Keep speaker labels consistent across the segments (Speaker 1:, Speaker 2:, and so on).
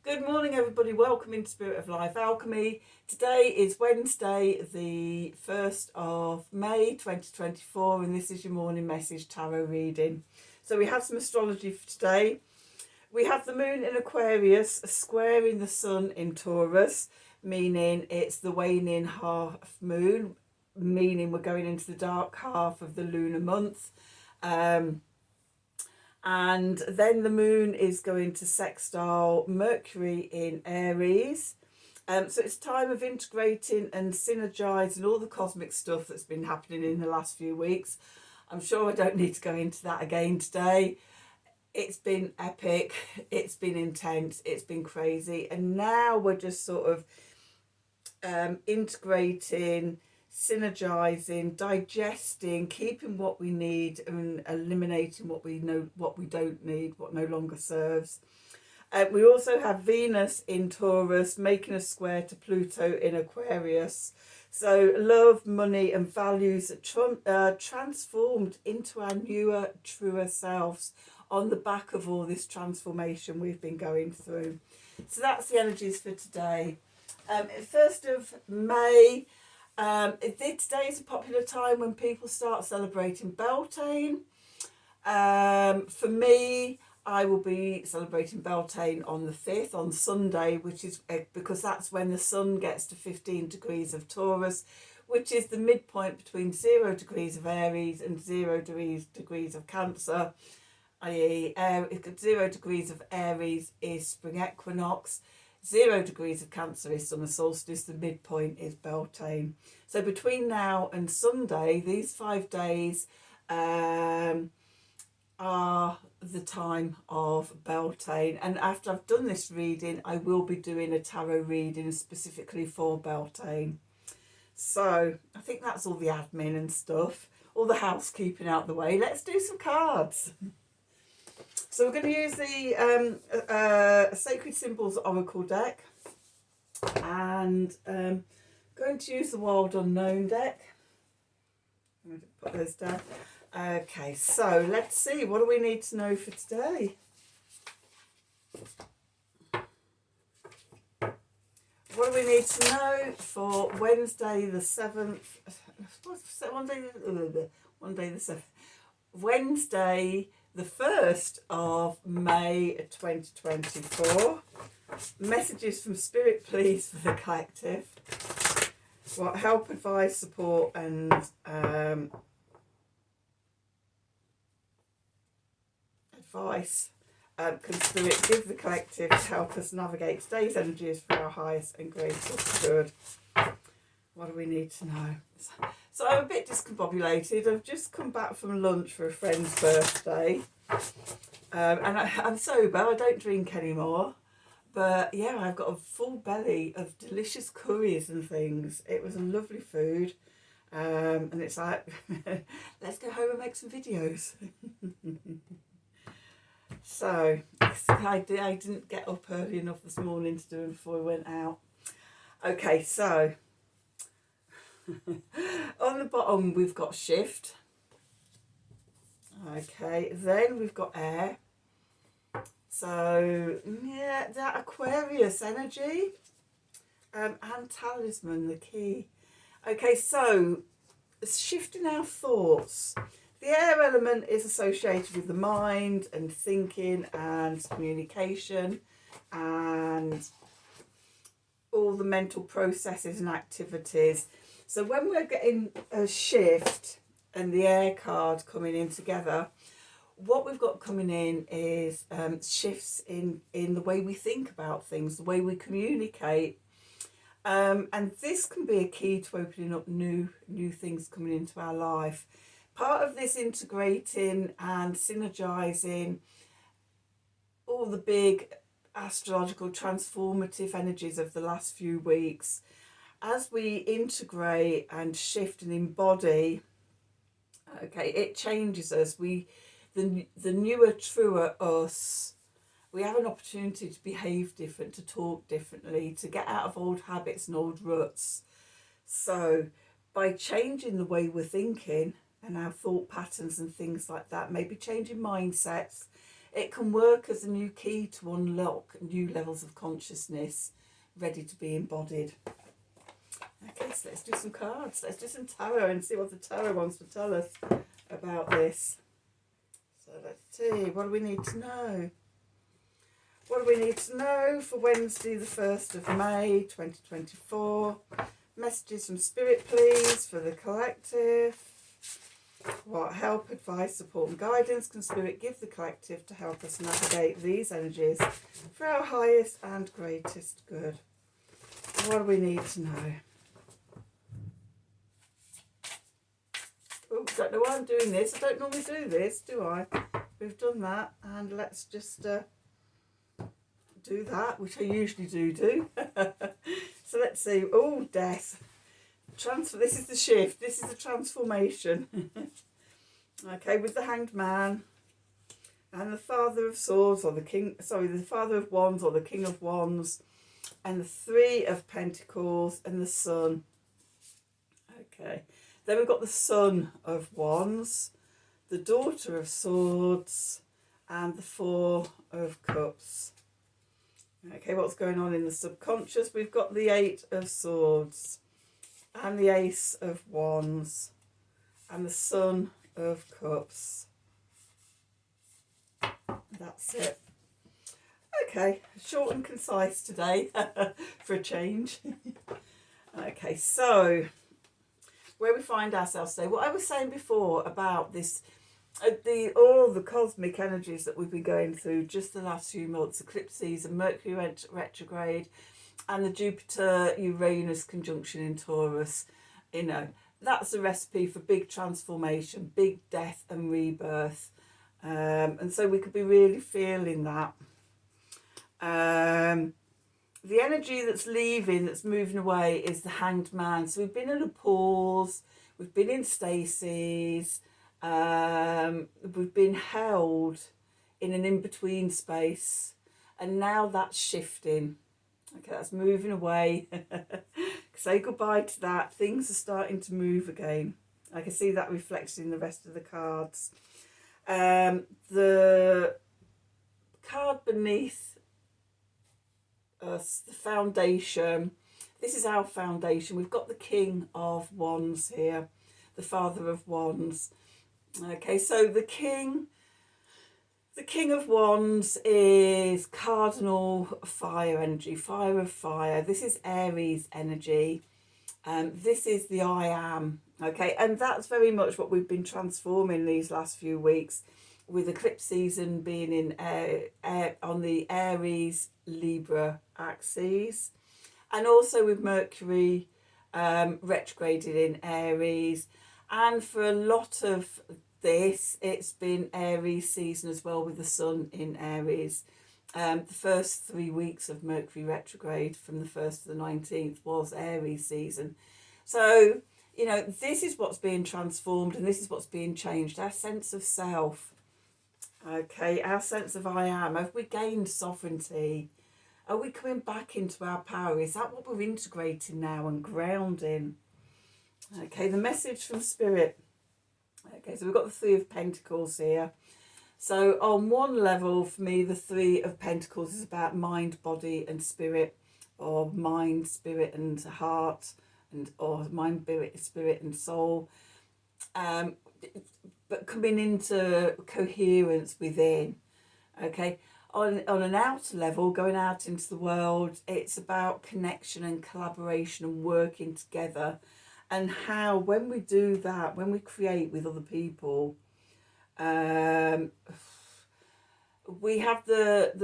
Speaker 1: Good morning, everybody. Welcome into Spirit of Life Alchemy. Today is Wednesday, the 1st of May 2024, and this is your morning message tarot reading. So, we have some astrology for today. We have the moon in Aquarius squaring the sun in Taurus, meaning it's the waning half moon, meaning we're going into the dark half of the lunar month. And then the moon is going to sextile Mercury in Aries. So it's time of integrating and synergising all the cosmic stuff that's been happening in the last few weeks. I'm sure I don't need to go into that again today. It's been epic, it's been intense, it's been crazy. And now we're just sort of integrating, synergizing, digesting, keeping what we need and eliminating what we know, what we don't need, what no longer serves. We also have Venus in Taurus making a square to Pluto in Aquarius. So love, money and values transformed into our newer, truer selves on the back of all this transformation we've been going through. So that's the energies for today. 1st of May, today is a popular time when people start celebrating Beltane. For me, I will be celebrating Beltane on the 5th, on Sunday, which is because that's when the sun gets to 15 degrees of Taurus, which is the midpoint between 0 degrees of Aries and 0 degrees of Cancer, i.e. 0 degrees of Aries is spring equinox, 0 degrees of Cancer is summer solstice, the midpoint is Beltane. So between now and Sunday, these 5 days are the time of Beltane. And after I've done this reading, I will be doing a tarot reading specifically for Beltane. So I think that's all the admin and stuff, all the housekeeping out the way. Let's do some cards. So we're going to use the Sacred Symbols Oracle deck, and going to use the Wild Unknown deck. I'm going to put those down. Okay, so let's see, what do we need to know for today? What do we need to know for Wednesday the 7th? One day the 7th. Wednesday the 1st of May 2024. Messages from Spirit, please, for the collective. What help, advice, support and advice can Spirit give the collective to help us navigate today's energies for our highest and greatest good? What do we need to know? So I'm a bit discombobulated. I've just come back from lunch for a friend's birthday. And I'm sober, I don't drink anymore. But yeah, I've got a full belly of delicious curries and things. It was a lovely food. And it's like, let's go home and make some videos. So I didn't get up early enough this morning to do them before I went out. Okay, so on the bottom we've got shift. Okay, then we've got air. So yeah, that Aquarius energy, and talisman, the key. Okay, so shifting our thoughts. The air element is associated with the mind and thinking and communication and all the mental processes and activities. So when we're getting a shift and the air card coming in together, what we've got coming in is shifts in the way we think about things, the way we communicate. And this can be a key to opening up new things coming into our life. Part of this integrating and synergizing all the big astrological transformative energies of the last few weeks, as we integrate and shift and embody, okay, it changes us. The newer, truer us, we have an opportunity to behave different, to talk differently, to get out of old habits and old ruts. So by changing the way we're thinking and our thought patterns and things like that, maybe changing mindsets, it can work as a new key to unlock new levels of consciousness ready to be embodied. Okay, so let's do some cards. Let's do some tarot and see what the tarot wants to tell us about this. So let's see, what do we need to know? What do we need to know for Wednesday, the 1st of May, 2024? Messages from Spirit, please, for the collective. What help, advice, support and guidance can Spirit give the collective to help us navigate these energies for our highest and greatest good? What do we need to know? Oh, don't know why I'm doing this. I don't normally do this, do I? We've done that, and let's just do that, which I usually do. So let's see. Oh, death. This is the shift. This is the transformation. Okay, with the Hanged Man and the Father of Swords, or the Father of Wands, or the King of Wands, and the Three of Pentacles and the Sun. Okay, then we've got the Son of Wands, the Daughter of Swords, and the Four of Cups. Okay, what's going on in the subconscious? We've got the Eight of Swords and the Ace of Wands and the Son of Cups. That's it. Okay, short and concise today for a change. Okay, so where we find ourselves today, what I was saying before about this, all the cosmic energies that we've been going through just the last few months, eclipse season, Mercury retrograde, and the Jupiter-Uranus conjunction in Taurus, you know, that's a recipe for big transformation, big death and rebirth. And so we could be really feeling that. The energy that's leaving, that's moving away, is the Hanged Man. So we've been in a pause, we've been in stasis, we've been held in an in-between space, and now that's shifting. Okay, that's moving away. Say goodbye to that. Things are starting to move again. I can see that reflected in the rest of the cards. The card beneath us, the foundation. This is our foundation. We've got the King of Wands here, the Father of Wands. Okay, so the King of Wands is cardinal fire energy, fire of fire. This is Aries energy. This is the I am. Okay, and that's very much what we've been transforming these last few weeks, with eclipse season being in on the Aries Libra axes, and also with Mercury retrograded in Aries. And for a lot of this, it's been Aries season as well, with the Sun in Aries. The first 3 weeks of Mercury retrograde from the 1st to the 19th was Aries season. So, you know, this is what's being transformed, and this is what's being changed. Our sense of self, okay, our sense of I am. Have we gained sovereignty? Are we coming back into our power? Is that what we're integrating now and grounding? Okay, the message from Spirit. Okay, so we've got the Three of Pentacles here. So on one level, for me, the Three of Pentacles is about mind, body and spirit, or mind, spirit and heart, or mind, spirit and soul. But coming into coherence within. Okay, on an outer level, going out into the world, it's about connection and collaboration and working together. And how, when we do that, when we create with other people, we have the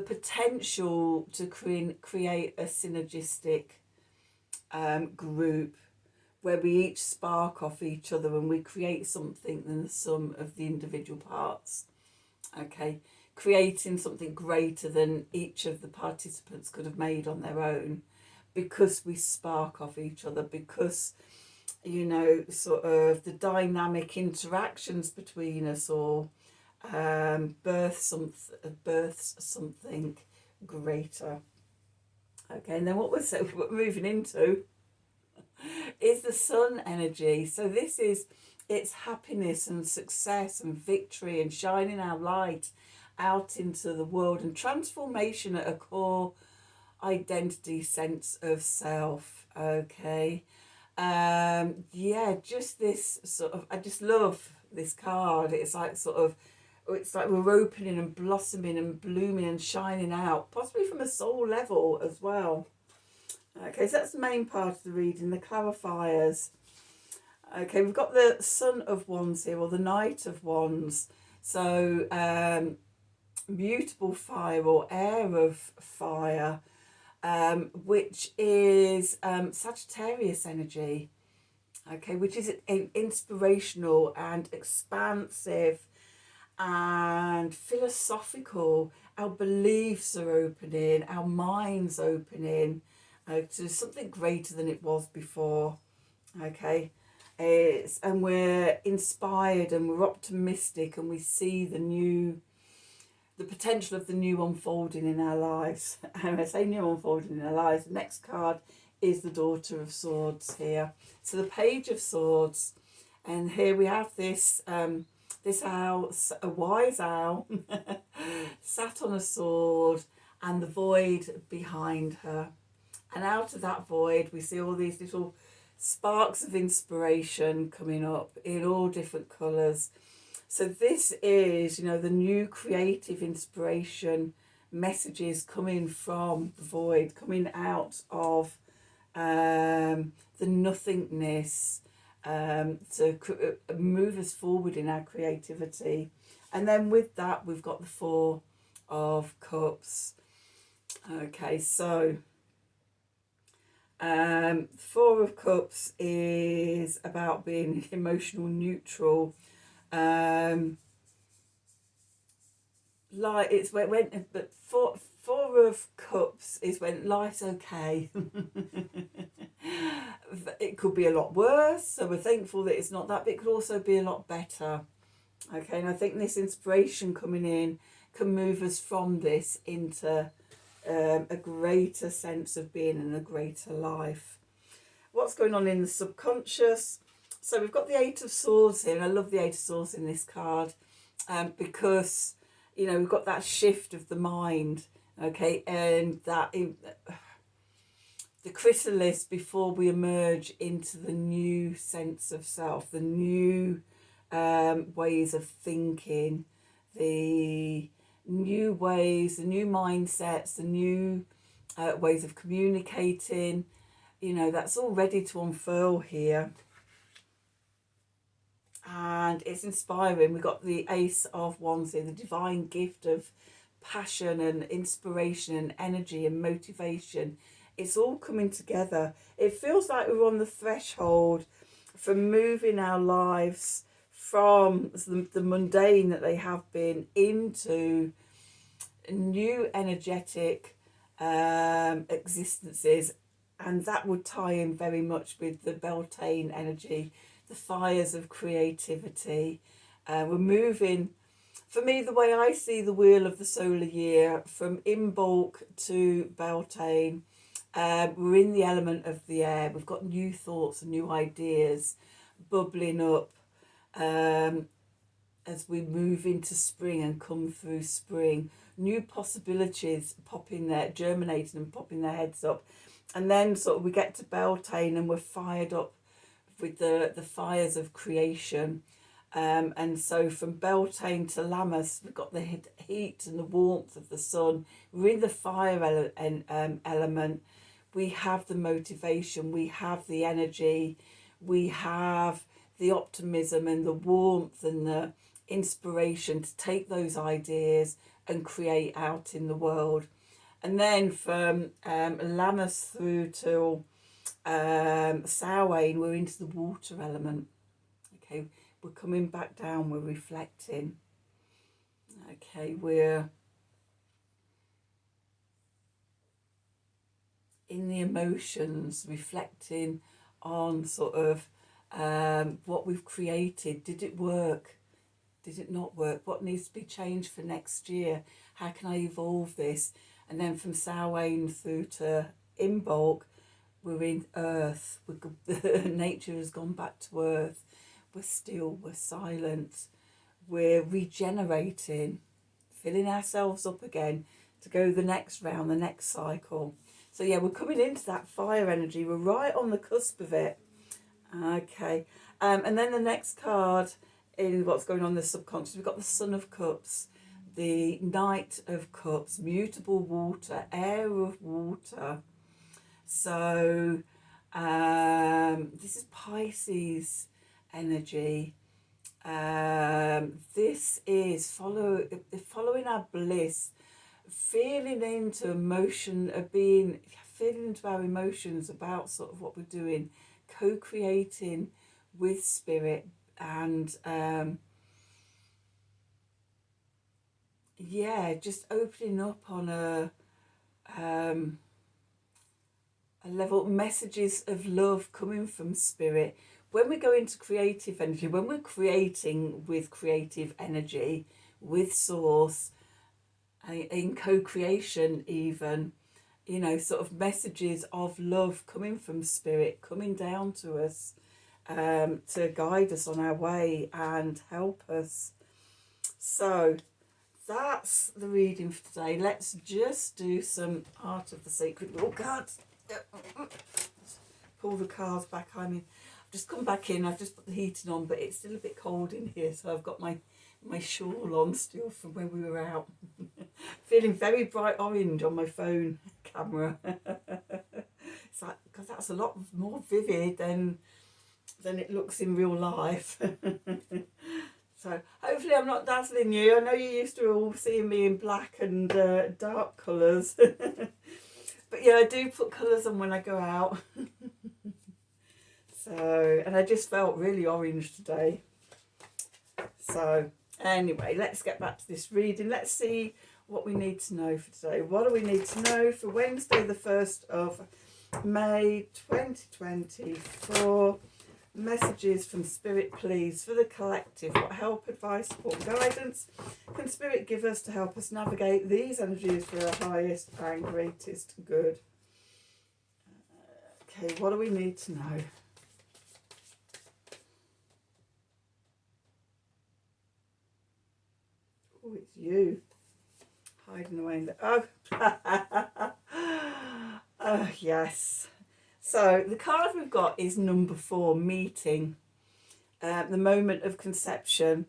Speaker 1: potential to create a synergistic group where we each spark off each other and we create something than the sum of the individual parts. Okay, creating something greater than each of the participants could have made on their own, because we spark off each other, because, you know, sort of the dynamic interactions between us all births something greater. Okay, and then what we're moving into is the Sun energy. So this is, it's happiness and success and victory and shining our light out into the world, and transformation at a core identity sense of self. Okay. Yeah, just this sort of, I just love this card. It's like sort of, it's like we're opening and blossoming and blooming and shining out, possibly from a soul level as well. Okay, so that's the main part of the reading, the clarifiers. Okay, we've got the Son of Wands here, or the Knight of Wands. So, mutable fire or air of fire, which is Sagittarius energy. Okay, which is inspirational and expansive and philosophical. Our beliefs are opening, our minds opening to something greater than it was before. Okay, and we're inspired and we're optimistic, and we see the potential of the new unfolding in our lives. And I say new unfolding in our lives. The next card is the Daughter of Swords here. So the Page of Swords, and here we have this this owl, a wise owl, sat on a sword, and the void behind her. And out of that void, we see all these little sparks of inspiration coming up in all different colours. So this is, you know, the new creative inspiration messages coming from the void, coming out of the nothingness, to move us forward in our creativity. And then with that, we've got the Four of Cups. Okay, so Four of Cups is about being emotional neutral. Like it's when but four of Cups is when life's okay. It could be a lot worse, so we're thankful that it's not that, but it could also be a lot better. Okay, and I think this inspiration coming in can move us from this into a greater sense of being and a greater life. What's going on in the subconscious? So we've got the Eight of Swords here, and I love the Eight of Swords in this card, because, you know, we've got that shift of the mind, okay, and that the chrysalis before we emerge into the new sense of self, the new ways of thinking, the new ways, the new mindsets, the new ways of communicating. You know, that's all ready to unfurl here. And it's inspiring. We've got the Ace of Wands here, the divine gift of passion and inspiration and energy and motivation. It's all coming together. It feels like we're on the threshold for moving our lives from the mundane that they have been into new energetic existences. And that would tie in very much with the Beltane energy, the fires of creativity. We're moving, for me, the way I see the wheel of the solar year, from Imbolc to Beltane, we're in the element of the air. We've got new thoughts and new ideas bubbling up as we move into spring and come through spring. New possibilities popping there, germinating and popping their heads up. And then sort of we get to Beltane and we're fired up with the fires of creation. And so from Beltane to Lammas, we've got the heat and the warmth of the sun. We're in the fire element. We have the motivation, we have the energy, we have the optimism and the warmth and the inspiration to take those ideas and create out in the world. And then from Lammas through to Samhain, we're into the water element. Okay, we're coming back down, we're reflecting. Okay, we're in the emotions, reflecting on sort of what we've created. Did it work? Did it not work? What needs to be changed for next year? How can I evolve this? And then from Samhain through to Imbolc, we're in earth. Nature has gone back to earth. We're still, we're silent. We're regenerating filling ourselves up again to go the next round, the next cycle. So yeah, we're coming into that fire energy. We're right on the cusp of it. Okay. And then the next card in what's going on in the subconscious, we've got the Sun of Cups, the Knight of Cups, mutable water, air of water. So this is Pisces energy. This is following our bliss, feeling into emotion of being, feeling into our emotions about sort of what we're doing, co-creating with spirit, and yeah, just opening up on a level, messages of love coming from spirit. When we go into creative energy, when we're creating with creative energy, with source, in co-creation even, you know, sort of messages of love coming from spirit, coming down to us, to guide us on our way and help us. So that's the reading for today. Let's just do some Art of the Sacred. Oh God, pull the cards back. I mean, I've just come back in, I've just put the heating on, but it's still a bit cold in here, so I've got my shawl on still from when we were out. Feeling very bright orange on my phone camera. It's like, because that's a lot more vivid than it looks in real life. So hopefully I'm not dazzling you. I know you're used to all seeing me in black and dark colours. But yeah, I do put colours on when I go out. So, and I just felt really orange today. So anyway, let's get back to this reading. Let's see what we need to know for today. What do we need to know for Wednesday, the 1st of May 2024? Messages from Spirit, please, for the collective. What help, advice, support, guidance can Spirit give us to help us navigate these energies for our highest and greatest good? Okay, what do we need to know? Oh, it's you hiding away in the... Oh, yes. So the card we've got is number 4, meeting, the moment of conception.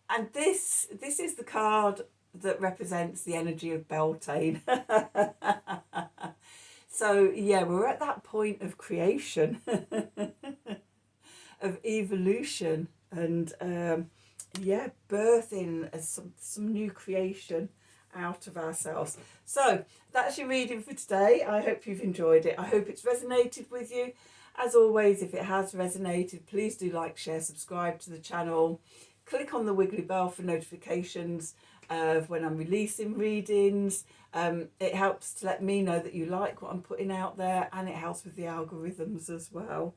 Speaker 1: And this is the card that represents the energy of Beltane. So yeah, we're at that point of creation, of evolution, and yeah, birthing some new creation out of ourselves. So that's your reading for today. I hope you've enjoyed it. I hope it's resonated with you. As always, if it has resonated, please do like, share, subscribe to the channel. Click on the wiggly bell for notifications of when I'm releasing readings. It helps to let me know that you like what I'm putting out there, and it helps with the algorithms as well.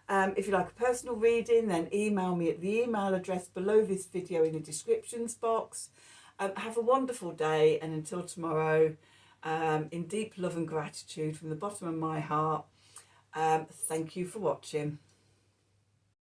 Speaker 1: If you like a personal reading, then email me at the email address below this video in the descriptions box. Have a wonderful day, and until tomorrow, in deep love and gratitude from the bottom of my heart, thank you for watching.